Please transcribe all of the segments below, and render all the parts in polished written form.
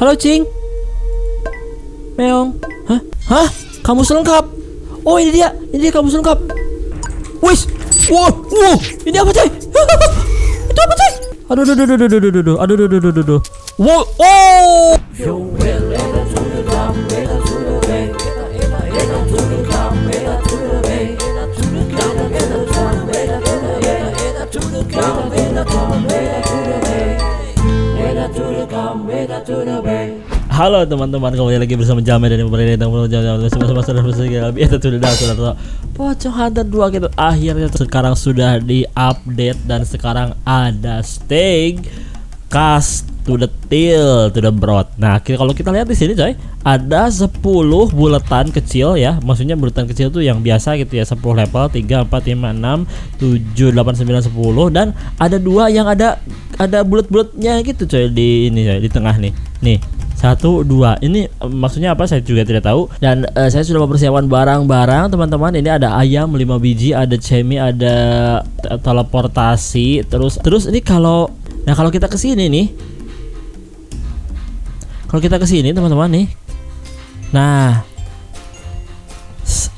Halo Cing. Meong. Hah? Hah? Kamu selengkap. Oh ini dia kamu selengkap. Wis. Wow. Ini apa coy? Itu apa coy? Aduh. Wow. Oh. Halo teman-teman, kembali lagi bersama Jamai dan pemerintah Pocong Hunter 2 kita akhirnya sekarang sudah diupdate dan sekarang ada stake cast to the tail to the broad. Nah, kalau kita lihat di sini coy, ada 10 bulatan kecil ya. Maksudnya bulatan kecil tuh yang biasa gitu ya, 10 level 3 4 5 6 7 8 9 10 dan ada 2 yang ada bulat-bulatnya gitu coy di ini coy, di tengah nih. Nih 1, 2 ini maksudnya apa saya juga tidak tahu. Dan saya sudah mempersiapkan barang-barang teman-teman. Ini ada ayam 5 biji, ada cemi, ada teleportasi. Terus ini kalau kita kesini nih, teman-teman nih. Nah,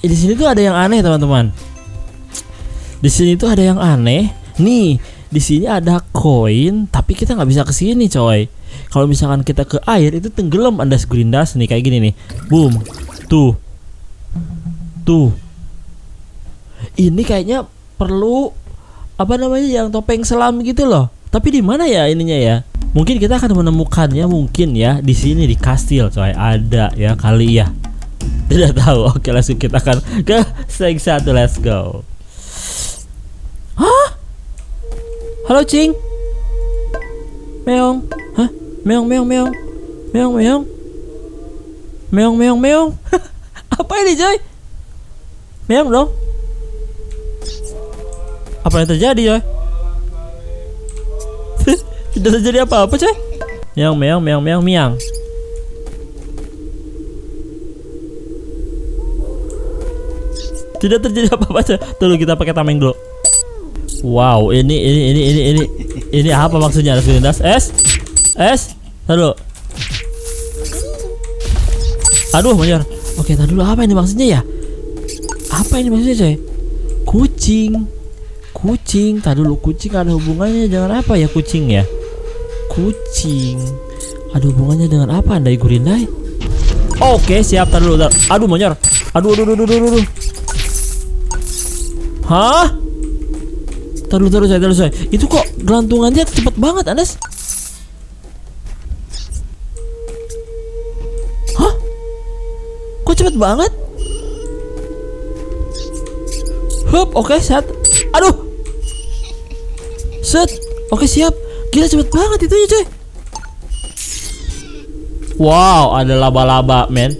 di sini tuh ada yang aneh teman-teman. Di sini tuh ada yang aneh. Nih, di sini ada koin, tapi kita nggak bisa kesini coy. Kalau misalkan kita ke air itu tenggelam Andas Gurindas nih kayak gini nih. Boom. Tuh. Ini kayaknya perlu apa namanya yang topeng selam gitu loh. Tapi di mana ya ininya ya? Mungkin kita akan menemukannya mungkin ya di sini di kastil coy. Ada ya kali ya. Tidak tahu. Oke, langsung kita akan ke stage 1. Let's go. Hah? Halo Cing. Meong. Hah? Meong. Apa ini coy? Meong dong. Apa yang terjadi coy? Tidak terjadi apa-apa coy. Meong. Tidak terjadi apa-apa coy. Tunggu kita pakai tameng dulu. Wow, ini apa maksudnya? Es. Taruh. Aduh, Manyor. Oke, taruh dulu. Apa ini maksudnya ya? Apa ini maksudnya coy? Kucing. Taruh dulu. Kucing ada hubungannya dengan apa ya kucing ya? Kucing. Ada hubungannya dengan apa Andai Gurindai? Oke, siap. Taruh dulu. Aduh, Manyor. Aduh. Hah? Taruh saya. Itu kok gelantungannya cepet banget, Andas? Hah? Kok cepet banget? Hup, oke, set. Aduh. Set. Oke, siap. Gila cepet banget itu ya, coy. Wow, ada laba-laba, men.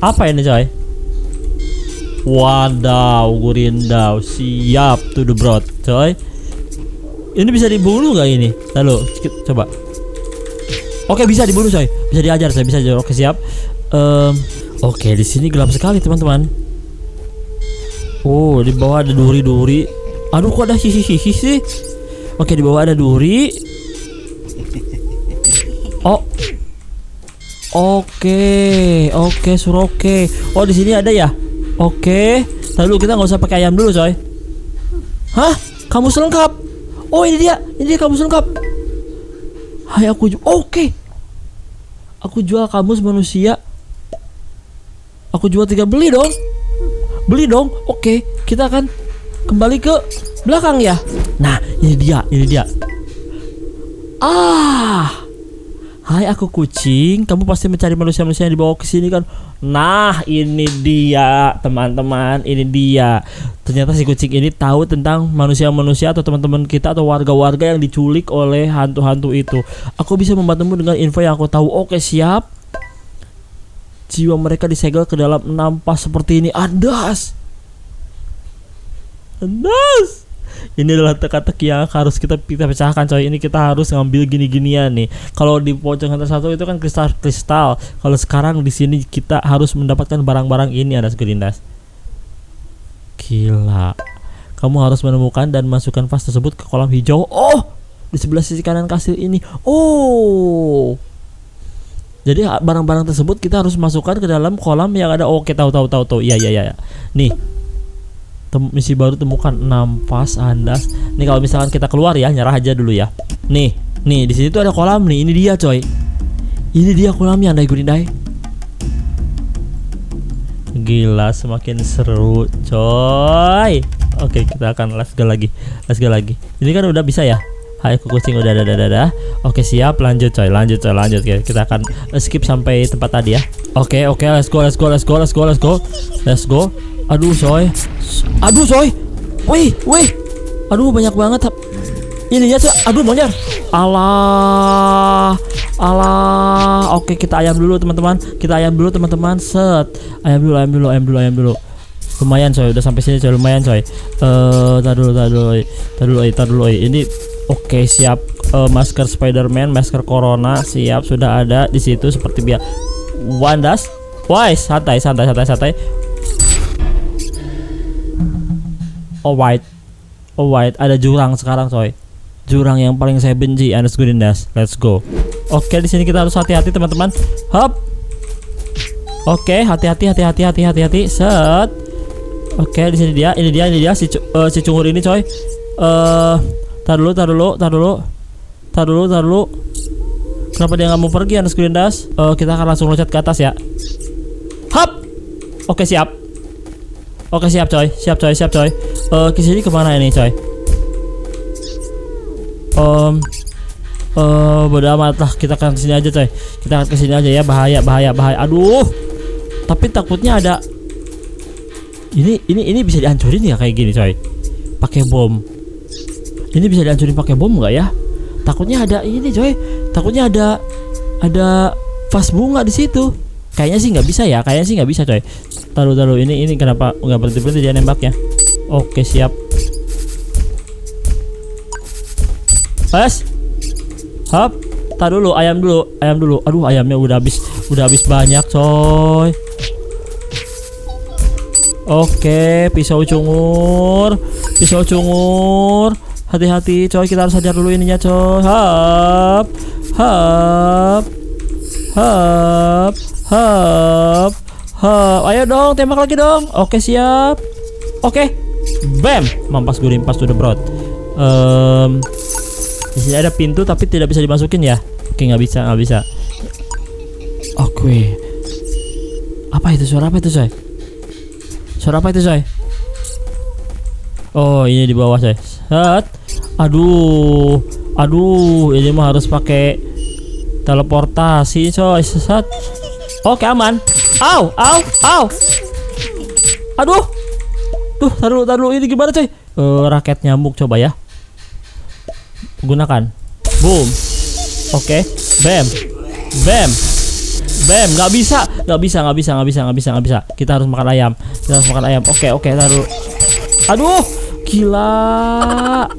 Apa ini, coy? Wadaw, Gurindau, siap to the broad, coy. Ini bisa dibunuh nggak ini? Lalu, coba. Oke, bisa dibunuh, coy. Bisa diajar, saya bisa ajar. Oke, siap. Oke, di sini gelap sekali, teman-teman. Oh, di bawah ada duri-duri. Aduh, kok ada hihihi sih? Oke, di bawah ada duri. Oh. Oke, suruh oke. Oh, di sini ada ya? Oke, lalu kita nggak usah pakai ayam dulu, coy. Hah? Kamu selengkap? Oh, ini dia kamu selengkap. Hai, oke. Aku jual kamus manusia. Aku jual 3, beli dong. Oke, kita akan kembali ke belakang ya. Nah, ini dia. Hai, aku kucing. Kamu pasti mencari manusia-manusia yang dibawa ke sini kan? Nah, ini dia, teman-teman. Ini dia. Ternyata si kucing ini tahu tentang manusia-manusia atau teman-teman kita atau warga-warga yang diculik oleh hantu-hantu itu. Aku bisa membantumu dengan info yang aku tahu. Oke, siap. Jiwa mereka disegel ke dalam nampas seperti ini. Andas. Ini adalah teka-teki yang harus kita pecahkan, coy. Ini kita harus ngambil gini-ginian nih. Kalau di Pocong Hunter 1 itu kan kristal. Kalau sekarang di sini kita harus mendapatkan barang-barang ini, Andas Gurindas. Gila. Kamu harus menemukan dan masukkan vas tersebut ke kolam hijau. Oh, di sebelah sisi kanan kastil ini. Oh. Jadi barang-barang tersebut kita harus masukkan ke dalam kolam yang ada. Oke, tahu. Iya. Nih. Misi baru temukan 6 pas Andas. Nih kalau misalkan kita keluar ya, nyerah aja dulu ya. Nih, di sini tuh ada kolam nih. Ini dia, coy. Ini dia kolamnya, Andai Gurindai. Gila, semakin seru, coy. Oke, kita akan let's go lagi. Ini kan udah bisa ya. Hai kucing udah. Oke, siap, lanjut coy. Kita akan skip sampai tempat tadi ya. Oke, let's go. Aduh coy. Wih. Aduh, banyak banget. Ini ya, aduh monyet. Allah. Oke, kita ayam dulu teman-teman. Set. Ayam dulu. Lumayan coy, udah sampai sini coy, lumayan coy. Tar dulu. Ini oke, siap. Masker Spiderman, masker Corona siap, sudah ada di situ seperti biasa. Wandas. Woi, santai. Alright, ada jurang sekarang coy. Jurang yang paling saya benci, Anas Gudindas. Let's go. Oke, di sini kita harus hati-hati teman-teman. Hop. Oke, hati-hati. Set. Oke, di sini dia. Ini dia si cungur ini coy. Tar dulu. Kenapa dia nggak mau pergi, Anas Gudindas? Kita akan langsung loncat ke atas ya. Hop. Oke, siap coy. Ke sini kemana ini coy? Bodo amat lah, kita akan kesini aja coy. Ya, bahaya. Aduh, tapi takutnya ada. Ini bisa dihancurin ya kayak gini coy, pakai bom. Ini bisa dihancurin pakai bom nggak ya? Takutnya ada ini coy. Takutnya ada vas bunga di situ. Kayaknya sih nggak bisa coy. Taruh. Ini kenapa nggak berhenti dia nembaknya? Oke, siap. Hop. Tar dulu, ayam dulu. Aduh, ayamnya udah habis banyak coy. Oke, pisau cungur. Hati-hati coy, kita harus hajar dulu ininya coy. Hop. Ayo dong, tembak lagi dong. Oke, siap. Oke. Bam, mampas gurimpas to the broad. Di sini ada pintu tapi tidak bisa dimasukin ya. Oke, nggak bisa. Oke. Apa itu? Suara apa itu, coy? Oh, ini di bawah, coy. Set. Aduh, ini mah harus pakai teleportasi, coy. Set. Oke, aman. Au. Aduh. Taruh. Ini gimana, coy? Raket nyamuk coba ya. Gunakan. Boom. Oke. Bam. Nggak bisa. Kita harus makan ayam. Oke, taruh. Aduh, gila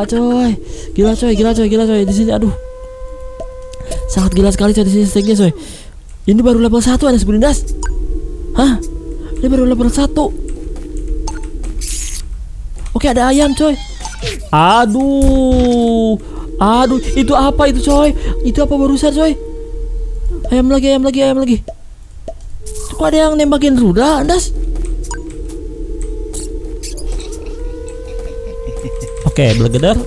coy. Di sini, aduh. Sangat gila sekali coy di sini steknya coy. Ini baru level 1 ada Gudindas. Hah? Ini baru level 1. Oke, ada ayam coy. Aduh, itu apa itu coy? Itu apa barusan coy? Ayam lagi. Kok ada yang nembakin rudal, Andas? Oke, belegedar.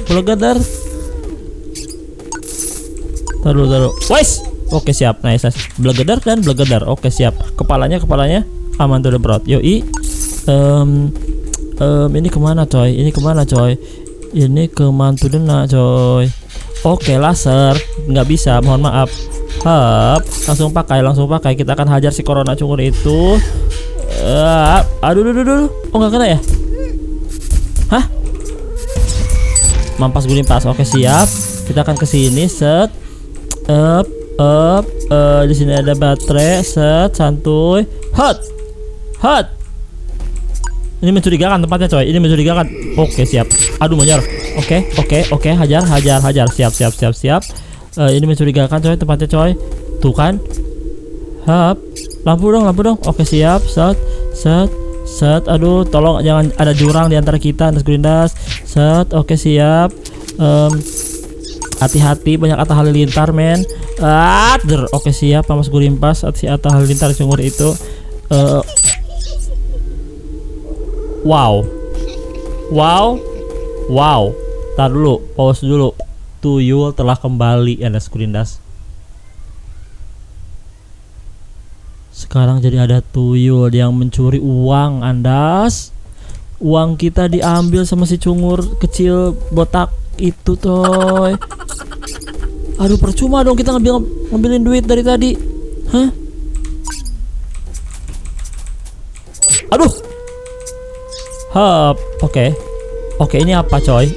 Taruh. Wes. Oke, siap. Nice. Belegedar. Oke, siap. Kepalanya aman tuh, bro. Yoi. Ini kemana coy? Ini ke Mantudena coy. Oke, laser nggak bisa, mohon maaf. Hap, langsung pakai. Kita akan hajar si Corona cungur itu. Aduh. Oh, nggak kena ya? Hah? Mampas gulimpas. Oke, siap. Kita akan ke sini. Set. Di sini ada baterai. Set, santuy. Hot. Ini mencurigakan tempatnya coy. Oke, siap. Aduh, monyor. Oke, hajar. Siap. Ini mencurigakan coy tempatnya coy. Tuh kan. Hap. Lampu dong. Oke, siap. Set. Aduh, tolong jangan ada jurang di antara kita, Anas Gudindas. Set. Oke, siap. Hati-hati, banyak Atta Halilintar men. Oke siap, Mampas Gurimpas. Si Atta Halilintar cungur itu. Wow. Tar dulu, pause dulu. Tuyul telah kembali, Andas Kurindas. Sekarang jadi ada tuyul yang mencuri uang, Andas. Uang kita diambil sama si cungur kecil botak itu, toy. Aduh, percuma dong kita ngambilin duit dari tadi. Hah? Aduh. Oke, ini apa, coy?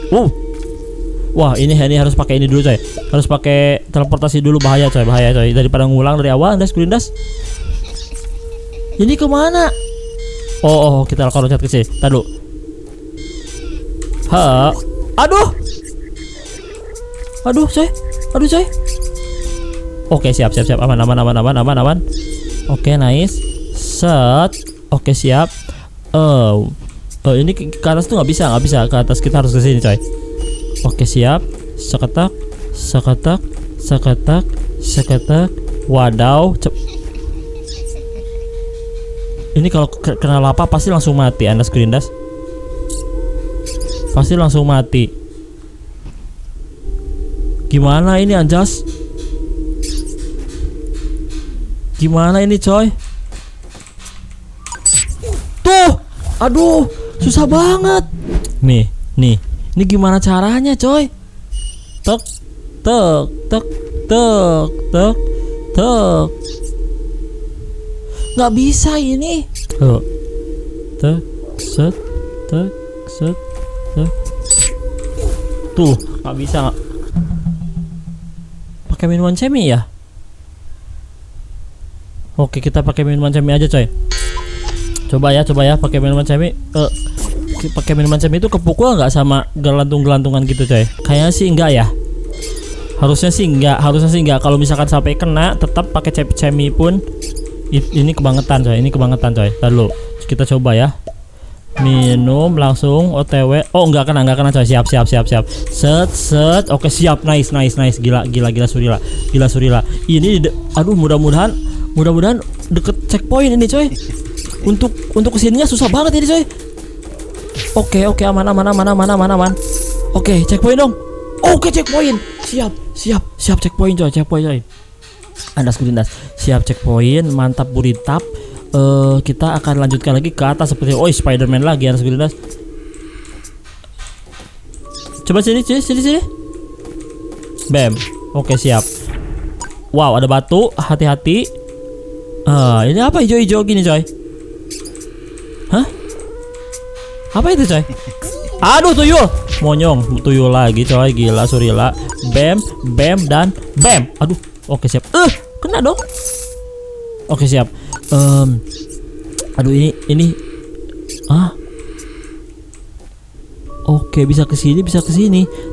Wah, ini harus pakai ini dulu, coy. Harus pakai teleportasi dulu, bahaya, coy. Daripada ngulang dari awal, Andas Kurindas. Ini kemana? Oh, kita lakukan loncat ke sini. Tadi dulu. Aduh, coy. Oke, siap. Aman. Oke, nice. Set. Oke, siap. Ini ke atas tuh nggak bisa. Ke atas kita harus ke sini, coy. Oke, siap. Seketak. Wadaw. Ini kalau kena lava pasti langsung mati, Andas Kurindas. Pasti langsung mati. Gimana ini, Anjas? Gimana ini, coy? Tuh, aduh, susah banget. Nih. Ini gimana caranya, coy? Tek. Nggak bisa ini. Set. Tuh, nggak bisa. Pakai minuman cemi ya? Oke, kita pakai minuman cemi aja, coy. Coba ya, pakai minuman cemi. Pakai minuman cemi itu kepukul nggak sama gelantungan gitu, coy? Kayaknya sih enggak ya. Harusnya sih enggak. Kalau misalkan sampai kena, tetap pakai cemi pun. Ini kebangetan, coy. Ntar dulu. Kita coba ya. Minum langsung OTW. Oh, enggak kena, coy. Siap. Set. Oke, siap. Nice. Gila Surila. Ini aduh, mudah-mudahan deket checkpoint ini, coy. Untuk kesininya susah banget ini, coy. Oke, aman. Oke, checkpoint dong. Oke, checkpoint. Siap checkpoint, coy. Andas Kurindas, siap checkpoint, mantap buritap. Kita akan lanjutkan lagi ke atas seperti Spiderman lagi, Andas Kurindas. Coba sini. Bam. Oke, siap. Wow, ada batu, hati-hati. Ini apa hijau-hijau gini, coy? Hah? Apa itu, coy? Aduh, tuyul. Monyong, tuyul lagi, coy. Gila Surila. Bam, dan bam. Aduh. Oke, siap. Kena dong. Oke, siap. Aduh, ini. Oke, bisa ke sini.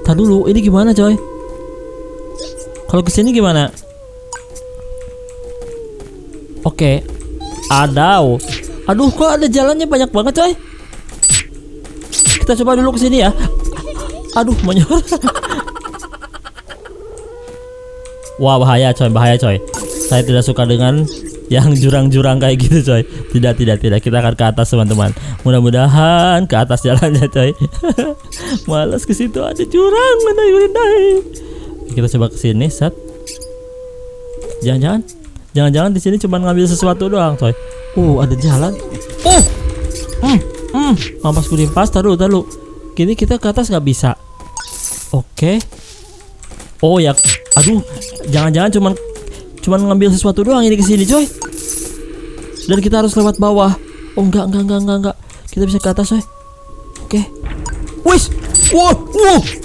Tar dulu, ini gimana, coy? Kalau ke sini gimana? Oke. Aduh, kok ada jalannya banyak banget, coy? Kita coba dulu ke sini ya. Aduh, monyor. Wah, bahaya coy. Saya tidak suka dengan yang jurang-jurang kayak gitu, coy. Tidak. Kita akan ke atas, teman-teman. Mudah-mudahan ke atas jalannya, coy. Malas ke situ, ada jurang, mana Yurindai. Kita coba ke sini, set. Jangan di sini cuma ngambil sesuatu doang, coy. Ada jalan. Mampas Gurimpas, taruh. Kini kita ke atas nggak bisa. Oke. Oh ya, aduh, jangan-jangan cuman ngambil sesuatu doang ini ke sini, coy. Dan kita harus lewat bawah. Oh, enggak. Kita bisa ke atas, coy. Oke. Wis. Wow.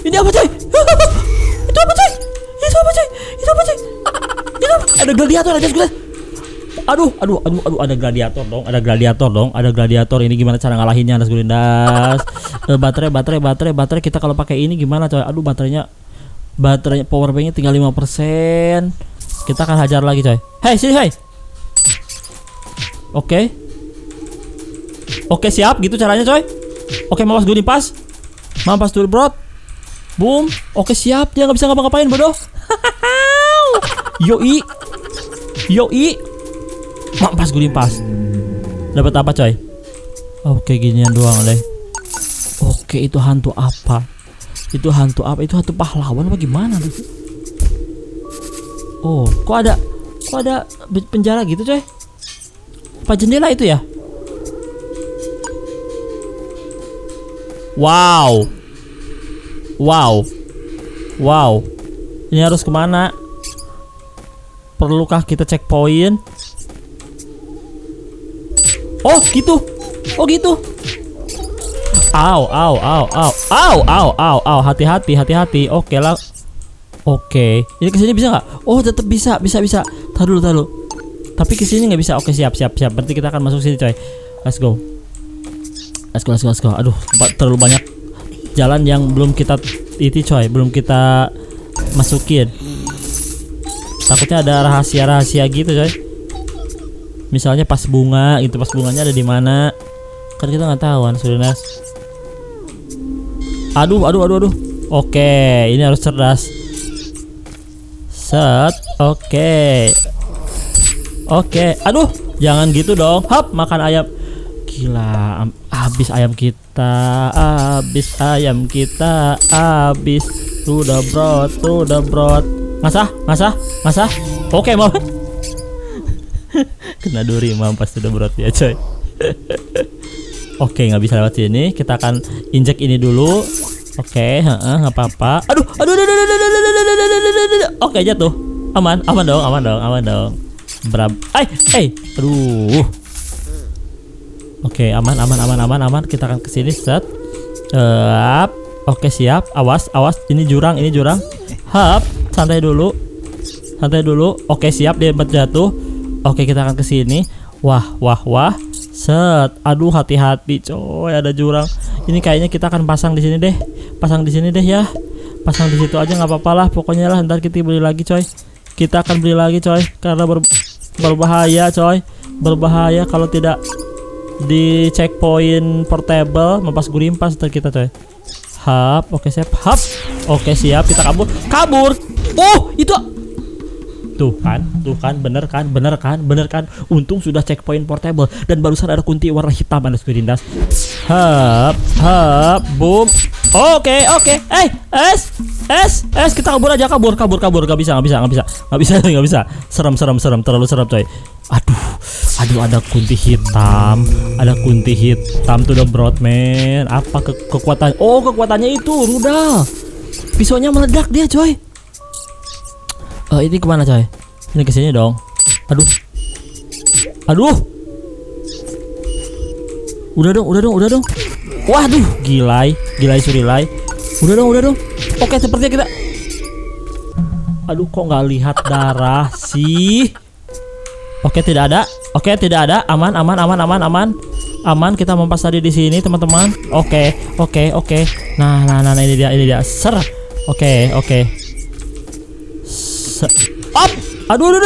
Ini apa, coy? Itu apa, coy? Ada gladiator aja, guys. Aduh, ada gladiator dong. Ini gimana cara ngalahinnya, Andas Kurindas? Baterai kita kalau pakai ini gimana, coy? Aduh, baterai power banknya tinggal 5%. Kita akan hajar lagi, coy. Hei, sini, hei. Oke, siap gitu caranya, coy. Oke, Mampas Gurimpas. Mampas dulu, bro. Boom. Oke siap, dia nggak bisa ngapa-ngapain bodoh. Yoi. Mampas gulimpas. Dapat apa coy? Oke ginian doang deh. Oke itu hantu apa? Itu hantu apa? Itu hantu pahlawan apa gimana tuh? Oh kok ada penjara gitu coy? Apa jendela itu ya? Wow. Ini harus kemana? Perlukah kita checkpoint? Oh gitu. Au. Hati-hati. Oke lah. Oke. Ini kesini bisa nggak? Oh tetap bisa. Tahan dulu. Tapi kesini nggak bisa. Oke siap. Berarti kita akan masuk sini coy. Let's go. Aduh, terlalu banyak jalan yang belum kita coy, belum kita masukin. Takutnya ada rahasia gitu coy. Misalnya pas bunga gitu, pas bunganya ada di mana? Kan kita nggak tahu kan, Surinas. Aduh. Oke, ini harus cerdas. Set. Oke. Aduh, jangan gitu dong. Hap, makan ayam. Gila, habis ayam kita. Sudah brot. Ngasah. Oke, mau. Kena duri mampas sudah brot ya, coy. Oke, nggak bisa lewat sini. Kita akan injek ini dulu. Oke, nggak apa-apa. Aduh. Oke, jatuh. Aman dong. Aduh. Oke, aman. Kita akan kesini set. Oke, siap. Awas. Ini jurang. Hap, santai dulu. Oke, siap, dia jatuh. Oke, kita akan kesini. Wah. Set. Aduh, hati-hati, coy. Ada jurang. Ini kayaknya kita akan pasang di sini deh ya. Pasang di situ aja nggak apa-apa lah. Pokoknya lah, ntar kita beli lagi, coy. Kita akan beli lagi, coy. Karena berbahaya, coy. Berbahaya kalau tidak di checkpoint portable. Mampas gurimpas ntar kita, coy. Hap. Oke, siap. Hap. Oke, siap. Kita kabur. Oh, itu. Tuh kan, bener kan. Untung sudah checkpoint portable dan barusan ada kunti warna hitam ada Squidindas. Hap, boom. Oke. Kita kabur aja, kabur. Gak bisa. Serem, terlalu serem, coy. Aduh, ada kunti hitam tuh udah broad man. Apa kekuatan? Oh, kekuatannya itu rudal. Pisaunya meledak dia, coy. Ini kemana coy? Ini kesini dong. Aduh. Udah dong. Waduh, gilai surilai. Udah dong. Oke, sepertinya kita. Aduh, kok nggak lihat darah sih? Oke, tidak ada. Aman. Kita mempas tadi di sini, teman-teman. Oke. Nah, ini dia. Ser. Oke. Up. Aduh.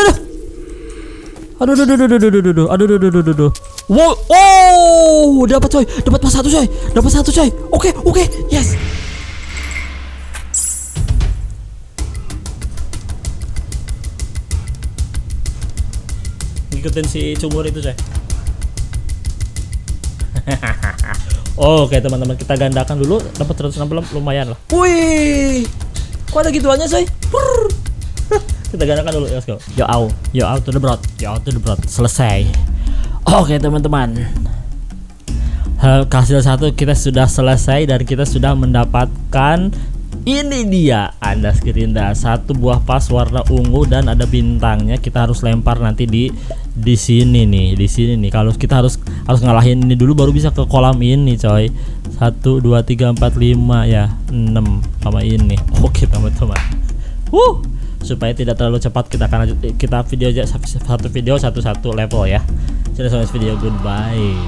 Wow, dapat coy. Dapat pas satu coy. Oke. Yes. Ngikutin si cumur itu coy. Oke, teman-teman, kita gandakan dulu. Dapat 160 lumayan lah. Wih. Kok ada gituannya coy? Kita gandakan dulu, let's go. Yo out to the broad. Selesai. Oke, teman-teman. Hasil 1 kita sudah selesai dan kita sudah mendapatkan ini dia Anda Skirinda, satu buah pas warna ungu dan ada bintangnya. Kita harus lempar nanti di sini nih. Kalau kita harus ngalahin ini dulu baru bisa ke kolam ini, coy. 1 2 3 4 5 ya. 6 sama ini. Oke, teman-teman. Supaya tidak terlalu cepat kita akan lanjut, kita video aja satu video satu level ya. Sudah selesai video, goodbye.